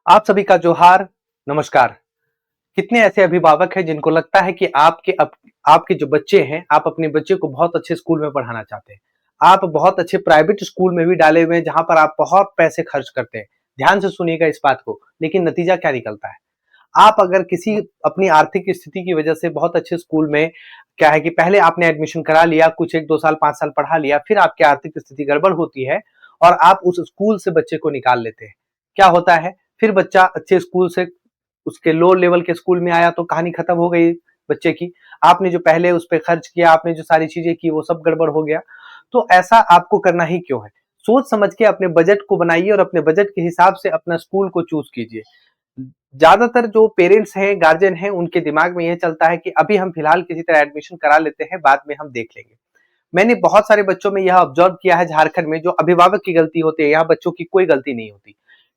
आप सभी का जोहार, नमस्कार। कितने ऐसे अभिभावक हैं जिनको लगता है कि आपके जो बच्चे हैं, आप अपने बच्चे को बहुत अच्छे स्कूल में पढ़ाना चाहते हैं। आप बहुत अच्छे प्राइवेट स्कूल में भी डाले हुए हैं जहाँ पर आप बहुत पैसे खर्च करते हैं। ध्यान से सुनिएगा इस बात को, लेकिन नतीजा क्या निकलता है? आप अगर किसी अपनी आर्थिक स्थिति की वजह से बहुत अच्छे स्कूल में क्या है कि पहले आपने एडमिशन करा लिया, कुछ 1-2 साल, 5 साल पढ़ा लिया, फिर आपकी आर्थिक स्थिति गड़बड़ होती है और आप उस स्कूल से बच्चे को निकाल लेते हैं। क्या होता है? फिर बच्चा अच्छे स्कूल से उसके लो लेवल के स्कूल में आया तो कहानी खत्म हो गई बच्चे की। आपने जो पहले उस पे खर्च किया, आपने जो सारी चीजें की वो सब गड़बड़ हो गया। तो ऐसा आपको करना ही क्यों है? सोच समझ के अपने बजट को बनाइए और अपने बजट के हिसाब से अपना स्कूल को चूज कीजिए। ज्यादातर जो पेरेंट्स हैं, गार्जियन हैं, उनके दिमाग में ये चलता है कि अभी हम फिलहाल किसी तरह एडमिशन करा लेते हैं, बाद में हम देख लेंगे। मैंने बहुत सारे बच्चों में यह ऑब्जर्व किया है झारखंड में, जो अभिभावक की गलती होती है, यहाँ बच्चों की कोई गलती नहीं होती।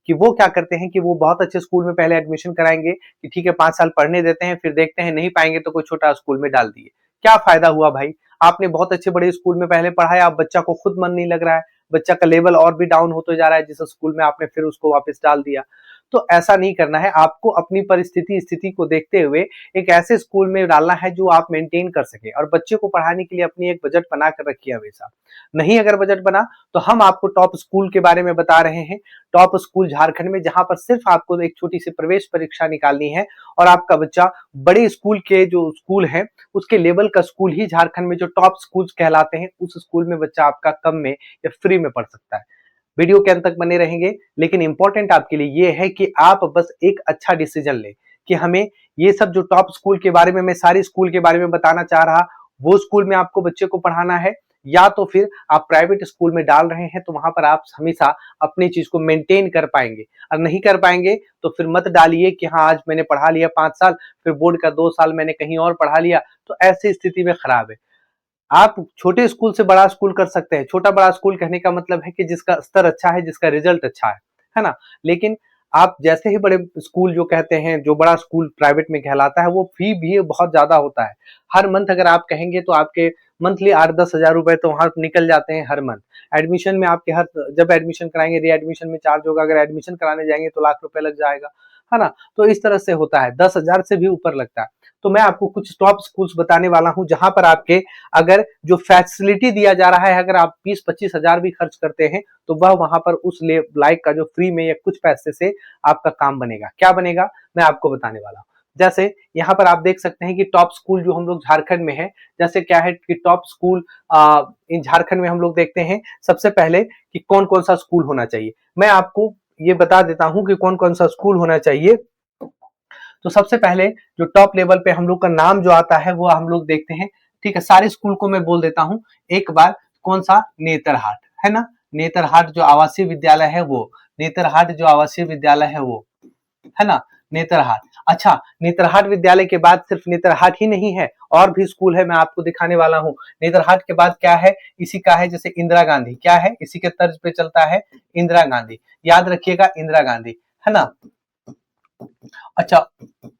कि वो क्या करते हैं कि वो बहुत अच्छे स्कूल में पहले एडमिशन कराएंगे कि ठीक है 5 साल पढ़ने देते हैं, फिर देखते हैं नहीं पाएंगे तो कोई छोटा स्कूल में डाल दिए। क्या फायदा हुआ भाई? आपने बहुत अच्छे बड़े स्कूल में पहले पढ़ाया, अब बच्चा को खुद मन नहीं लग रहा है, बच्चा का लेवल और भी डाउन होते जा रहा है जिस स्कूल में आपने फिर उसको वापस डाल दिया। तो ऐसा नहीं करना है, आपको अपनी परिस्थिति स्थिति को देखते हुए एक ऐसे स्कूल में डालना है जो आप मेंटेन कर सके, और बच्चे को पढ़ाने के लिए अपनी एक बजट बना कर रखिए हमेशा। नहीं अगर बजट बना तो हम आपको टॉप स्कूल के बारे में बता रहे हैं। टॉप स्कूल झारखंड में, जहां पर सिर्फ आपको एक छोटी सी प्रवेश परीक्षा निकालनी है और आपका बच्चा बड़े स्कूल के जो स्कूल है उसके लेवल का स्कूल ही झारखंड में जो टॉप स्कूल कहलाते हैं, उस स्कूल में बच्चा आपका कम में या फ्री में पढ़ सकता है। वीडियो के अंत तक बने रहेंगे, लेकिन इंपॉर्टेंट आपके लिए ये है कि आप बस एक अच्छा डिसीजन लें कि हमें ये सब जो टॉप स्कूल के बारे में, मैं सारी स्कूल के बारे में बताना चाह रहा, वो स्कूल में आपको बच्चे को पढ़ाना है, या तो फिर आप प्राइवेट स्कूल में डाल रहे हैं तो वहां पर आप हमेशा अपनी चीज को मेंटेन कर पाएंगे। और नहीं कर पाएंगे तो फिर मत डालिए कि हाँ आज मैंने पढ़ा लिया 5 साल, फिर बोर्ड का 2 साल मैंने कहीं और पढ़ा लिया, तो ऐसी स्थिति में खराब है। आप छोटे स्कूल से बड़ा स्कूल कर सकते हैं। छोटा बड़ा स्कूल कहने का मतलब है कि जिसका स्तर अच्छा है, जिसका रिजल्ट अच्छा है ना? लेकिन आप जैसे ही बड़े स्कूल जो कहते हैं, जो बड़ा स्कूल प्राइवेट में कहलाता है, वो फी भी बहुत ज्यादा होता है। हर मंथ अगर आप कहेंगे तो आपके मंथली 8-10 हजार रुपए तो वहां निकल जाते हैं हर मंथ। एडमिशन में आपके हर जब एडमिशन कराएंगे, री एडमिशन में चार्ज होगा, अगर एडमिशन कराने जाएंगे तो लाख रुपए लग जाएगा, है ना? तो इस तरह से होता है, 10 हजार से भी ऊपर लगता है। तो मैं आपको कुछ टॉप स्कूल्स बताने वाला हूं जहां पर आपके अगर जो फैसिलिटी दिया जा रहा है, अगर आप 20-25 हजार भी खर्च करते हैं तो वह वहां पर उस लाइक का जो फ्री में या कुछ पैसे से आपका काम बनेगा। क्या बनेगा मैं आपको बताने वाला हूं। जैसे यहाँ पर आप देख सकते हैं कि टॉप स्कूल जो हम लोग झारखंड में है, जैसे क्या है कि टॉप स्कूल इन झारखंड में हम लोग देखते हैं सबसे पहले कि कौन कौन सा स्कूल होना चाहिए। मैं आपको ये बता देता हूं कि कौन कौन सा स्कूल होना चाहिए। तो सबसे पहले जो टॉप लेवल पे हम लोग का नाम जो आता है वो हम लोग देखते हैं। ठीक है, सारे स्कूल को मैं बोल देता हूं एक बार। कौन सा? नेतरहाट, है ना? नेतरहाट जो आवासीय विद्यालय है वो, नेतरहाट जो आवासीय विद्यालय है वो, है ना? नेतरहाट। अच्छा, नेतरहाट विद्यालय के बाद सिर्फ नेतरहाट ही नहीं है, और भी स्कूल है, मैं आपको दिखाने वाला हूँ। नेतरहाट के बाद क्या है? इसी का है, जैसे इंदिरा गांधी। क्या है? इसी के तर्ज पे चलता है, इंदिरा गांधी। याद रखिएगा, इंदिरा गांधी, है ना? अच्छा,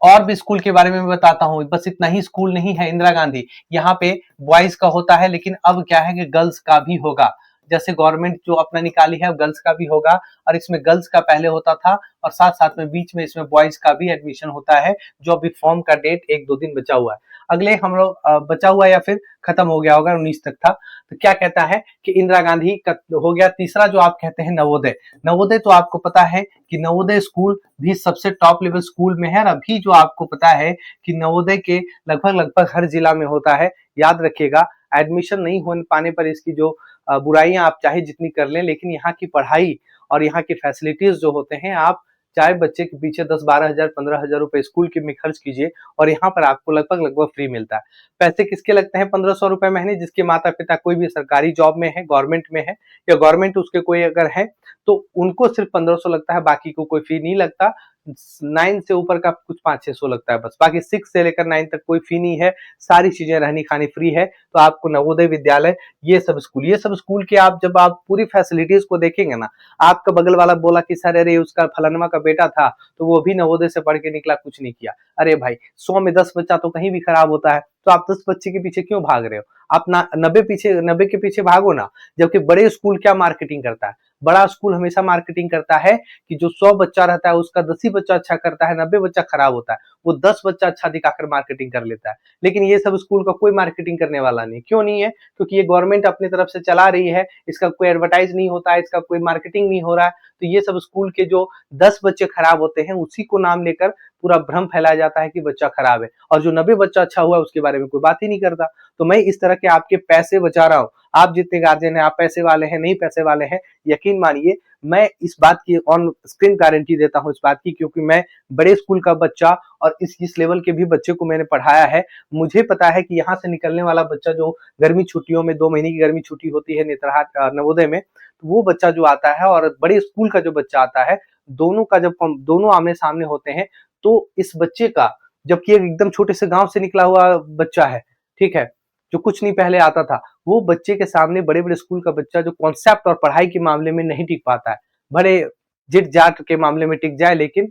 और भी स्कूल के बारे में मैं बताता हूँ, बस इतना ही स्कूल नहीं है इंदिरा गांधी। यहाँ पे बॉयज का होता है, लेकिन अब क्या है कि गर्ल्स का भी होगा। जैसे गवर्नमेंट जो अपना निकाली है गर्ल्स का भी होगा, और इसमें गर्ल्स का पहले होता था और साथ साथ में बीच में इसमें बॉयज का भी एडमिशन होता है, जो अभी फॉर्म का डेट 1-2 दिन बचा हुआ है। अगले हम लोग बचा हुआ या फिर खत्म हो गया होगा, 19 तक था। तो क्या कहता है कि इंदिरा गांधी का हो गया। तीसरा जो आप कहते हैं नवोदय। नवोदय तो आपको पता है कि नवोदय स्कूल भी सबसे टॉप लेवल स्कूल में है, और अभी जो आपको पता है कि नवोदय के लगभग लगभग हर जिला में होता है। याद रखिएगा, एडमिशन नहीं हो पाने पर इसकी जो बुराइयां आप चाहे जितनी कर लें, लेकिन यहाँ की पढ़ाई और यहाँ की फैसिलिटीज जो होते हैं, आप चाहे बच्चे के पीछे 10-12 हजार 15 हजार रुपए स्कूल के में खर्च कीजिए और यहाँ पर आपको लगभग लगभग फ्री मिलता है। पैसे किसके लगते हैं? 1500 रुपए महीने। जिसके माता पिता कोई भी सरकारी जॉब में है, गवर्नमेंट में है, या गवर्नमेंट उसके कोई अगर है तो उनको सिर्फ 1500 लगता है, बाकी को कोई फी नहीं लगता। 9 से ऊपर का कुछ 500-600 लगता है बस, बाकी 6 से लेकर 9 तक कोई फी नहीं है। सारी चीजें रहनी खानी फ्री है। तो आपको नवोदय विद्यालय, ये सब स्कूल के आप जब आप पूरी फैसिलिटीज को देखेंगे ना, आपका बगल वाला बोला कि सर अरे उसका फलानवा का बेटा था तो वो भी नवोदय से पढ़ के निकला, कुछ नहीं किया। अरे भाई, 100 में 10 बच्चा तो कहीं भी खराब होता है, तो आप 10 बच्चे के पीछे क्यों भाग रहे हो? आप ना 90 के पीछे भागो ना। जबकि बड़े स्कूल क्या मार्केटिंग करता है? बड़ा स्कूल हमेशा मार्केटिंग करता है कि जो 100 बच्चा रहता है उसका 10 ही बच्चा अच्छा करता है, 90 बच्चा खराब होता है, वो 10 बच्चा अच्छा दिखाकर मार्केटिंग कर लेता है। लेकिन ये सब स्कूल का कोई मार्केटिंग करने वाला नहीं। क्यों नहीं है? क्योंकि ये गवर्नमेंट अपनी तरफ से चला रही है, इसका कोई एडवर्टाइज नहीं होता है, इसका कोई मार्केटिंग नहीं हो रहा है। तो ये सब स्कूल के जो 10 बच्चे खराब होते हैं उसी को नाम लेकर पूरा भ्रम फैलाया जाता है कि बच्चा खराब है, और जो 90 बच्चा अच्छा हुआ उसके बारे में कोई बात ही नहीं करता। तो मैं इस तरह के आपके पैसे बचा रहा हूं। आप जितने गार्जियन हैं, आप पैसे वाले हैं, नहीं पैसे वाले हैं, यकीन मानिए मैं इस बात की ऑन स्क्रीन गारंटी देता हूं इस बात की, क्योंकि मैं बड़े स्कूल का बच्चा और इस लेवल के भी बच्चे को मैंने पढ़ाया है। मुझे पता है कि यहाँ से निकलने वाला बच्चा जो गर्मी छुट्टियों में 2 महीने की गर्मी छुट्टी होती है नेतरहाट नवोदय में, तो वो बच्चा जो आता है और बड़े स्कूल का जो बच्चा आता है, दोनों का जब दोनों आमने सामने होते हैं, तो इस बच्चे का, जबकि एक एकदम छोटे से गांव से निकला हुआ बच्चा है, ठीक है, जो कुछ नहीं पहले आता था, वो बच्चे के सामने बड़े बड़े स्कूल का बच्चा जो कॉन्सेप्ट और पढ़ाई के मामले में नहीं टिक पाता है, बड़े जिट जाट के मामले में टिक जाए लेकिन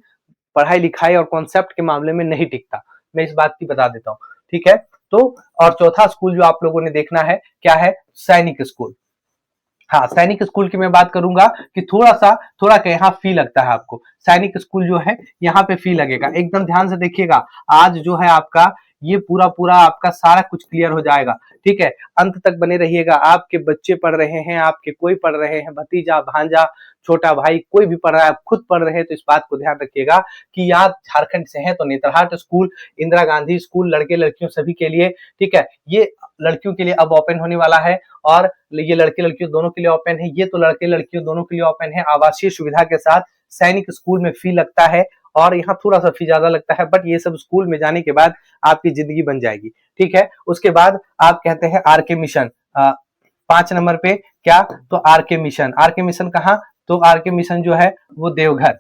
पढ़ाई लिखाई और कॉन्सेप्ट के मामले में नहीं टिकता। मैं इस बात की बता देता हूँ, ठीक है। तो और चौथा स्कूल जो आप लोगों ने देखना है क्या है, सैनिक स्कूल। हाँ, सैनिक स्कूल की मैं बात करूंगा कि थोड़ा क्या यहाँ फी लगता है आपको। सैनिक स्कूल जो है यहाँ पे फी लगेगा, एकदम ध्यान से देखिएगा। आज जो है आपका ये पूरा पूरा आपका सारा कुछ क्लियर हो जाएगा, ठीक है। अंत तक बने रहिएगा। आपके बच्चे पढ़ रहे हैं, आपके कोई पढ़ रहे हैं, भतीजा भांजा छोटा भाई कोई भी पढ़ रहा है, आप खुद पढ़ रहे हैं, तो इस बात को ध्यान रखिएगा कि आप झारखंड से हैं तो नेतरहाट स्कूल, इंदिरा गांधी स्कूल लड़के लड़कियों सभी के लिए, ठीक है, ये लड़कियों के लिए अब ओपन होने वाला है, और ये लड़के लड़कियों दोनों के लिए ओपन है। ये तो लड़के लड़कियों दोनों के लिए ओपन है, आवासीय सुविधा के साथ। सैनिक स्कूल में फी लगता है और यहाँ थोड़ा सा फी ज्यादा लगता है, बट ये सब स्कूल में जाने के बाद आपकी जिंदगी बन जाएगी, ठीक है। उसके बाद आप कहते हैं आर के मिशन, 5 नंबर पे क्या, तो आर के मिशन। आर के मिशन कहाँ, तो आर के मिशन जो है वो देवघर,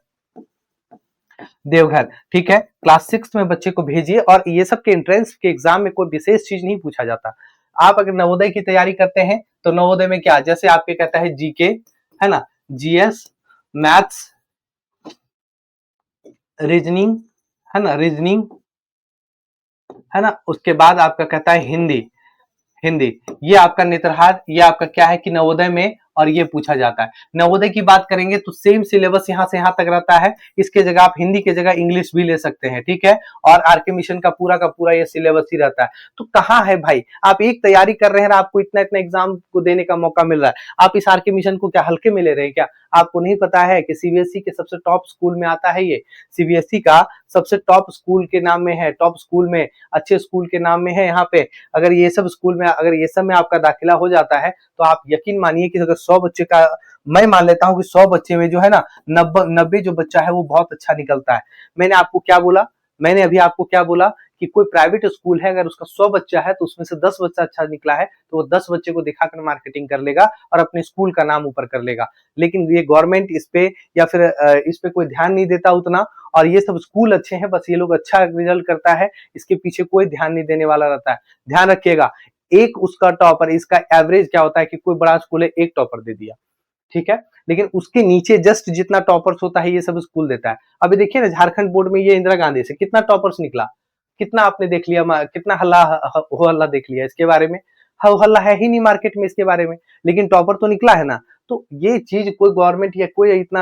देवघर, ठीक है। क्लास 6 में बच्चे को भेजिए, और ये सब के एंट्रेंस के एग्जाम में कोई विशेष चीज नहीं पूछा जाता। आप अगर नवोदय की तैयारी करते हैं तो नवोदय में क्या, जैसे आपके कहता है जीके, है ना, जीएस, मैथ्स, रीजनिंग, है ना, रीजनिंग, है ना, उसके बाद आपका कहता है हिंदी, हिंदी। ये आपका नेतरहाट, ये आपका क्या है कि नवोदय में, और ये पूछा जाता है। नवोदय की बात करेंगे तो सेम सिलेबस यहाँ से यहाँ तक रहता है, इसके जगह आप हिंदी के जगह इंग्लिश भी ले सकते हैं, ठीक है। और आरके मिशन का पूरा ये सिलेबस ही रहता है। तो कहाँ है भाई, आप एक तैयारी कर रहे हैं, आपको इतना इतना एग्जाम को देने का मौका मिल रहा है, आप इस आरके मिशन को क्या हल्के में ले रहे हैं क्या? आपको नहीं पता है कि सीबीएसई के सबसे टॉप स्कूल में आता है ये, सीबीएसई का सबसे टॉप स्कूल के नाम में है, टॉप स्कूल में, अच्छे स्कूल के नाम में है यहाँ पे। अगर ये सब स्कूल में, अगर ये सब में आपका दाखिला हो जाता है तो आप यकीन मानिए कि अगर 100 बच्चे का, मैं मान लेता हूं कि 100 बच्चे में जो है ना 90 जो बच्चा है वो बहुत अच्छा निकलता है। मैंने आपको क्या बोला, मैंने अभी आपको क्या बोला कि कोई प्राइवेट स्कूल है, अगर उसका 100 बच्चा है तो उसमें से 10 बच्चा अच्छा निकला है तो वो 10 बच्चे को दिखाकर मार्केटिंग कर लेगा और अपने स्कूल का नाम ऊपर कर लेगा। लेकिन ये गवर्नमेंट इस पे या फिर इस पे कोई ध्यान नहीं देता उतना, और ये सब स्कूल अच्छे हैं, बस ये लोग अच्छा रिजल्ट करता है, इसके पीछे कोई ध्यान नहीं देने वाला रहता है। ध्यान रखिएगा, एक उसका टॉपर, इसका एवरेज क्या होता है कि कोई बड़ा स्कूल है एक टॉपर दे दिया, ठीक है, लेकिन उसके नीचे जस्ट जितना टॉपर्स होता है ये सब स्कूल देता है। अभी देखिए ना झारखंड बोर्ड में ये इंदिरा गांधी से कितना टॉपर्स निकला, कितना आपने देख लिया, कितना हल्ला हो हल्ला देख लिया इसके बारे में, हो हल्ला है ही नहीं मार्केट में इसके बारे में, लेकिन टॉपर तो निकला है ना। तो ये चीज कोई गवर्नमेंट या कोई इतना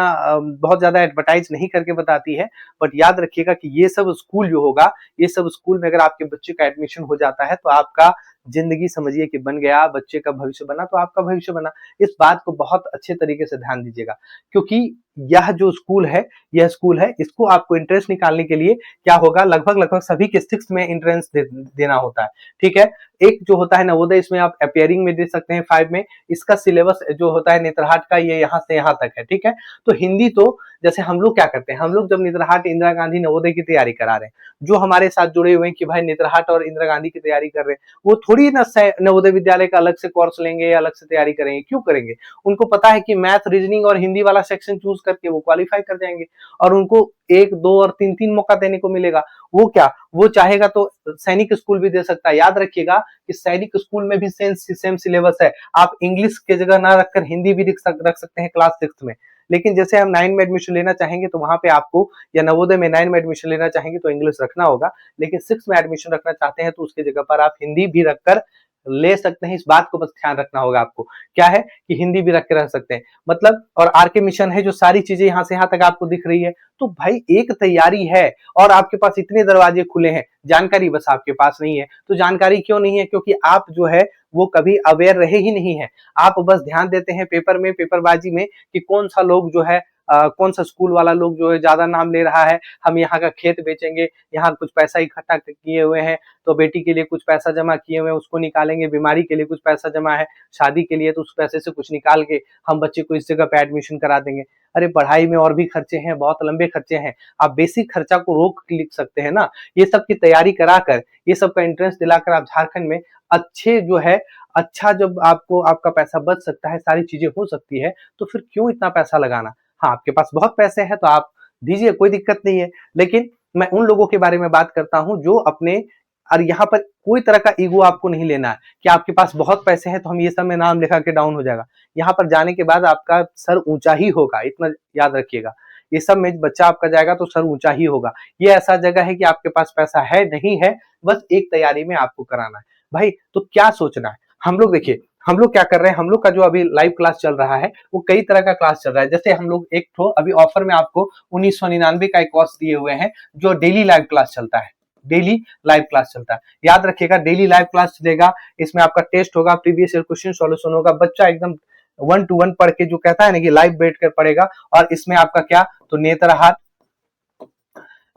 बहुत ज्यादा एडवर्टाइज नहीं करके बताती है, बट याद रखिएगा कि ये सब स्कूल जो होगा, ये सब स्कूल में अगर आपके बच्चे का एडमिशन हो जाता है तो आपका जिंदगी समझिए कि बन गया, बच्चे का भविष्य बना तो आपका भविष्य बना। इस बात को बहुत अच्छे तरीके से ध्यान दीजिएगा, क्योंकि यह जो स्कूल है, यह स्कूल है, इसको आपको इंट्रेंस निकालने के लिए क्या होगा, लगभग सभी के 6 में इंट्रेंस देना होता है, ठीक है। एक जो होता है नवोदय, इसमें आप अपियरिंग में दे सकते हैं 5 में। इसका सिलेबस जो होता है नेतरहाट का, ये यहाँ से यहाँ तक है, ठीक है। तो हिंदी तो जैसे हम लोग क्या करते हैं, हम लोग जब नेतरहाट इंदिरा गांधी नवोदय की तैयारी करा रहे हैं, जो हमारे साथ जुड़े हुए हैं कि भाई नेतरहाट और इंदिरा गांधी की तैयारी कर रहे हैं, वो थोड़ी ना नवोदय विद्यालय का अलग से कोर्स लेंगे या अलग से तैयारी करेंगे, क्यों करेंगे? उनको पता है कि मैथ, रीजनिंग और हिंदी वाला सेक्शन चूज करके वो क्वालिफाई कर जाएंगे, और उनको 1, 2 और 3 मौका देने को मिलेगा। वो क्या, वो चाहेगा तो सैनिक स्कूल भी दे सकता है। याद रखिएगा कि सैनिक स्कूल में भी सेम सिलेबस है, आप इंग्लिश के जगह ना रखकर हिंदी भी रख सकते हैं क्लास 6 में। लेकिन जैसे हम 9 में एडमिशन लेना चाहेंगे तो वहां पे आपको, या नवोदय में 9 में एडमिशन लेना चाहेंगे तो इंग्लिश रखना होगा, लेकिन 6 में एडमिशन रखना चाहते हैं तो उसकी जगह पर आप हिंदी भी रखकर ले सकते हैं, इस बात को बस ध्यान रखना होगा आपको। क्या है कि हिंदी भी रख के रह सकते हैं, मतलब और आरके मिशन है जो सारी चीजें यहाँ से यहाँ तक आपको दिख रही है। तो भाई एक तैयारी है और आपके पास इतने दरवाजे खुले हैं, जानकारी बस आपके पास नहीं है। तो जानकारी क्यों नहीं है? क्योंकि आप जो है वो कभी अवेयर रहे ही नहीं है। आप बस ध्यान देते हैं पेपर में, पेपरबाजी में कि कौन सा लोग जो है कौन सा स्कूल वाला लोग जो है ज्यादा नाम ले रहा है, हम यहाँ का खेत बेचेंगे, यहाँ कुछ पैसा इकट्ठा किए हुए हैं तो बेटी के लिए कुछ पैसा जमा किए हुए हैं उसको निकालेंगे, बीमारी के लिए कुछ पैसा जमा है, शादी के लिए तो उस पैसे से कुछ निकाल के हम बच्चे को इस जगह पे एडमिशन करा देंगे। अरे पढ़ाई में और भी खर्चे हैं, बहुत लंबे खर्चे हैं, आप बेसिक खर्चा को रोक लिख सकते हैं ना। ये सब की तैयारी कराकर, ये सब का एंट्रेंस दिलाकर आप झारखंड में अच्छे जो है अच्छा जब आपको आपका पैसा बच सकता है, सारी चीजें हो सकती है, तो फिर क्यों इतना पैसा लगाना। हाँ, आपके पास बहुत पैसे हैं तो आप दीजिए, कोई दिक्कत नहीं है। लेकिन मैं उन लोगों के बारे में बात करता हूं जो अपने, और यहाँ पर कोई तरह का ईगो आपको नहीं लेना है कि आपके पास बहुत पैसे हैं तो हम ये सब में नाम लिखा के डाउन हो जाएगा। यहाँ पर जाने के बाद आपका सर ऊंचा ही होगा, इतना याद रखिएगा। ये सब में बच्चा आपका जाएगा तो सर ऊंचा ही होगा। ये ऐसा जगह है कि आपके पास पैसा है नहीं है, बस एक तैयारी में आपको कराना है भाई। तो क्या सोचना है, हम लोग देखिए हम लोग क्या कर रहे हैं, हम लोग का जो अभी लाइव क्लास चल रहा है वो कई तरह का क्लास चल रहा है। जैसे हम लोग एक तो अभी ऑफर में आपको 1999 का एक कोर्स दिए हुए हैं जो डेली लाइव क्लास चलता है, डेली लाइव क्लास चलता है। याद रखिएगा डेली लाइव क्लास चलेगा, इसमें आपका टेस्ट होगा, प्रीवियस ईयर क्वेश्चन सॉल्यूशन होगा, बच्चा एकदम 1 to 1 पढ़ के जो कहता है ना कि लाइव बैठ कर पढ़ेगा। और इसमें आपका क्या, तो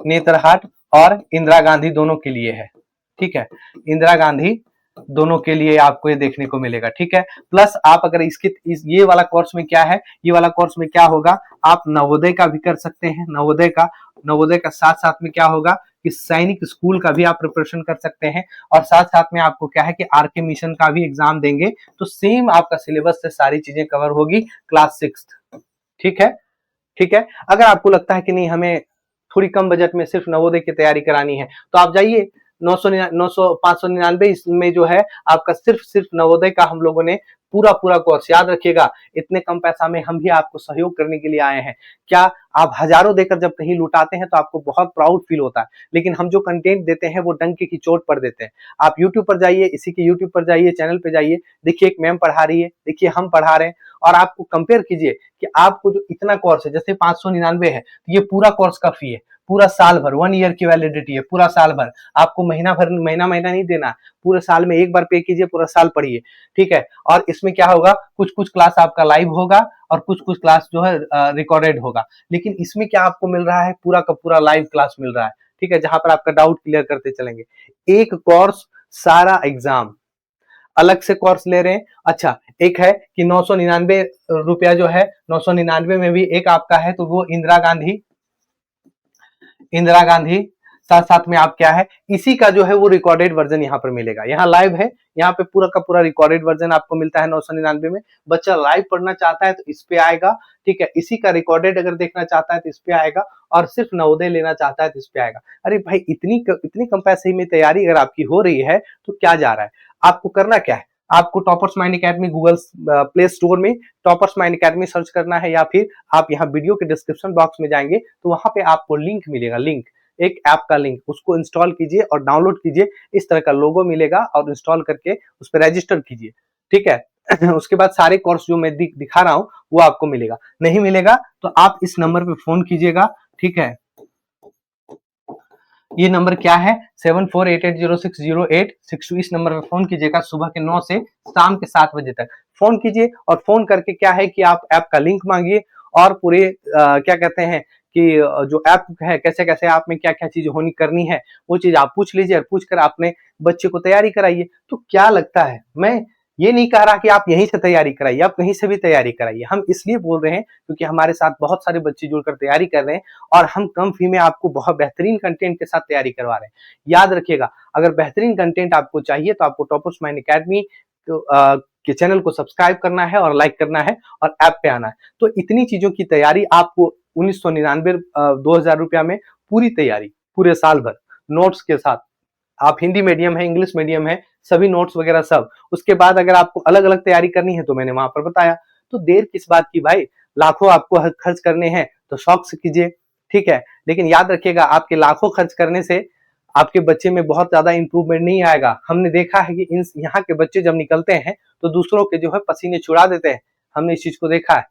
नेत्रहाट और इंदिरा गांधी दोनों के लिए है, ठीक है, इंदिरा गांधी दोनों के लिए आपको ये देखने को मिलेगा, ठीक है। प्लस आप अगर ये वाला कोर्स में क्या है, ये वाला कोर्स में क्या होगा, आप नवोदय का भी कर सकते हैं, नवोदय का साथ साथ में क्या होगा कि सैनिक स्कूल का भी आप प्रिपरेशन कर सकते हैं। और साथ साथ में आपको क्या है कि आरके मिशन का भी एग्जाम देंगे, तो सेम आपका सिलेबस से सारी चीजें कवर होगी क्लास 6, ठीक है, ठीक है। अगर आपको लगता है कि नहीं हमें थोड़ी कम बजट में सिर्फ नवोदय की तैयारी करानी है तो आप जाइए 599 इसमें जो है आपका सिर्फ नवोदय का हम लोगों ने पूरा कोर्स, याद रखिएगा इतने कम पैसा में हम भी आपको सहयोग करने के लिए आए हैं। क्या आप हजारों देकर जब कहीं लुटाते हैं तो आपको बहुत प्राउड फील होता है, लेकिन हम जो कंटेंट देते हैं वो डंके की चोट पर देते हैं। आप यूट्यूब पर जाइए, इसी के यूट्यूब पर जाइए, चैनल पे जाइए, देखिए एक मैम पढ़ा रही है, देखिए हम पढ़ा रहे हैं, और आपको कंपेयर कीजिए कि आपको जो इतना कोर्स है, जैसे 599 है तो ये पूरा कोर्स का फी है, पूरा साल भर, 1 ईयर की वैलिडिटी है, पूरा साल भर, आपको महीना नहीं देना, पूरे साल में एक बार पे कीजिए, पूरा साल पढ़िए, ठीक है। और इसमें क्या होगा, कुछ क्लास आपका लाइव होगा और कुछ क्लास जो है रिकॉर्डेड होगा। लेकिन इसमें क्या आपको मिल रहा है, पूरा का पूरा लाइव क्लास मिल रहा है, ठीक है, जहां पर आपका डाउट क्लियर करते चलेंगे। एक कोर्स, सारा एग्जाम, अलग से कोर्स ले रहे हैं। अच्छा, एक है कि 999 रुपया जो है, 999 में भी एक आपका है तो वो इंदिरा गांधी साथ साथ में आप क्या है, इसी का जो है वो रिकॉर्डेड वर्जन यहाँ पर मिलेगा। यहाँ लाइव है, यहाँ पे पूरा का पूरा रिकॉर्डेड वर्जन आपको मिलता है 999 में। बच्चा लाइव पढ़ना चाहता है तो इस पे आएगा, ठीक है, इसी का रिकॉर्डेड अगर देखना चाहता है तो इस पे आएगा, और सिर्फ नवोदय लेना चाहता है तो इस पे आएगा। अरे भाई इतनी कम पैसे में तैयारी अगर आपकी हो रही है तो क्या जा रहा है, आपको करना क्या है, आपको toppers mind academy Google play store में टॉपर्स माइंड एकेडमी सर्च करना है, या फिर आप यहाँ वीडियो के डिस्क्रिप्शन बॉक्स में जाएंगे तो वहां पे आपको लिंक मिलेगा, लिंक, एक ऐप का लिंक, उसको इंस्टॉल कीजिए और डाउनलोड कीजिए। इस तरह का लोगो मिलेगा और इंस्टॉल करके उस पर रजिस्टर कीजिए, ठीक है। उसके बाद सारे कोर्स जो मैं दिखा रहा हूं वो आपको मिलेगा। नहीं मिलेगा तो आप इस नंबर पे फोन कीजिएगा, ठीक है। ये नंबर क्या है, 7488060862। इस नंबर पे फोन कीजिएगा, सुबह के 9 से शाम के 7 बजे तक फोन कीजिए। और फोन करके क्या है कि आप ऐप का लिंक मांगिए और पूरे क्या कहते हैं कि जो ऐप है कैसे कैसे ऐप में क्या क्या चीज होनी करनी है वो चीज आप पूछ लीजिए, और पूछ कर अपने बच्चे को तैयारी कराइए। तो क्या लगता है, मैं ये नहीं कह रहा कि आप यहीं से तैयारी कराइए, आप कहीं से भी तैयारी कराइए। हम इसलिए बोल रहे हैं क्योंकि हमारे साथ बहुत सारे बच्चे जुड़कर तैयारी कर रहे हैं और हम कम फी में आपको बहुत बेहतरीन कंटेंट के साथ तैयारी करवा रहे हैं। याद रखिएगा, अगर बेहतरीन कंटेंट आपको चाहिए तो आपको टॉपर्स माइंड एकेडमी के चैनल को सब्सक्राइब करना है और लाइक करना है और ऐप पे आना है। तो इतनी चीजों की तैयारी आपको 1999 2000 रुपया में पूरी तैयारी, पूरे साल भर नोट्स के साथ। आप हिंदी मीडियम है, इंग्लिश मीडियम है, सभी नोट्स वगैरह सब। उसके बाद अगर आपको अलग अलग तैयारी करनी है तो मैंने वहां पर बताया। तो देर किस बात की भाई, लाखों आपको खर्च करने हैं तो शौक से कीजिए, ठीक है। लेकिन याद रखिएगा, आपके लाखों खर्च करने से आपके बच्चे में बहुत ज्यादा इंप्रूवमेंट नहीं आएगा। हमने देखा है कि इन यहाँ के बच्चे जब निकलते हैं तो दूसरों के जो है पसीने छुड़ा देते हैं। हमने इस चीज को देखा है।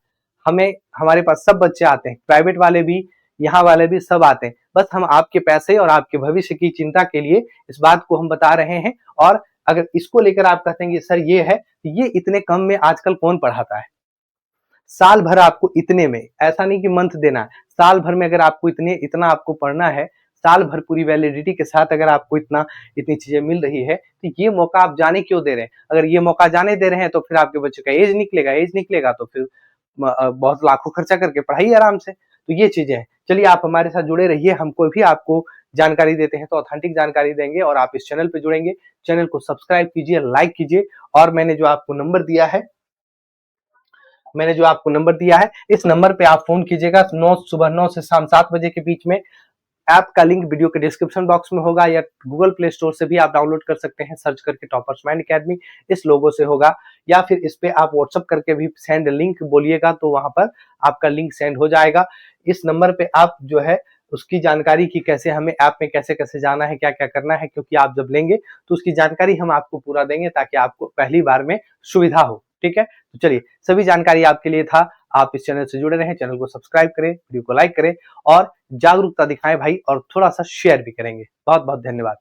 हमें हमारे पास सब बच्चे आते हैं, प्राइवेट वाले भी, यहाँ वाले भी, सब आते हैं। बस हम आपके पैसे और आपके भविष्य की चिंता के लिए इस बात को हम बता रहे हैं। और अगर इसको लेकर आप कहते हैं कि सर ये है, ये इतने कम में आजकल कौन पढ़ाता है। साल भर आपको इतने में, ऐसा नहीं कि मंथ देना है, साल भर में अगर आपको इतना आपको पढ़ना है, साल भर पूरी वैलिडिटी के साथ अगर आपको इतनी चीजें मिल रही है, तो ये मौका आप जाने क्यों दे रहे हैं। अगर ये मौका जाने दे रहे हैं तो फिर आपके बच्चे का एज निकलेगा तो फिर बहुत लाखों खर्चा करके पढ़ाइए आराम से। तो ये चीजें हैं। चलिए आप हमारे साथ जुड़े रहिए, हम कोई भी आपको जानकारी देते हैं तो ऑथेंटिक जानकारी देंगे। और आप इस चैनल पे जुड़ेंगे, चैनल को सब्सक्राइब कीजिए, लाइक कीजिए। और मैंने जो आपको नंबर दिया है, इस नंबर पे आप फोन कीजिएगा। सुबह 9 से शाम 7 बजे के बीच में। ऐप का लिंक वीडियो के डिस्क्रिप्शन बॉक्स में होगा, या गूगल प्ले स्टोर से भी आप डाउनलोड कर सकते हैं, सर्च करके टॉपर्स माइंड अकेडमी इस लोगो से होगा। या फिर इस पे आप व्हाट्सएप करके भी सेंड लिंक बोलिएगा तो वहां पर आपका लिंक सेंड हो जाएगा। इस नंबर पे आप जो है उसकी जानकारी की कैसे हमें ऐप में कैसे कैसे जाना है, क्या क्या करना है, क्योंकि आप जब लेंगे तो उसकी जानकारी हम आपको पूरा देंगे ताकि आपको पहली बार में सुविधा हो। ठीक है, तो चलिए, सभी जानकारी आपके लिए था। आप इस चैनल से जुड़े रहें, चैनल को सब्सक्राइब करें, वीडियो को लाइक करें और जागरूकता दिखाएं भाई, और थोड़ा सा शेयर भी करेंगे। बहुत बहुत धन्यवाद।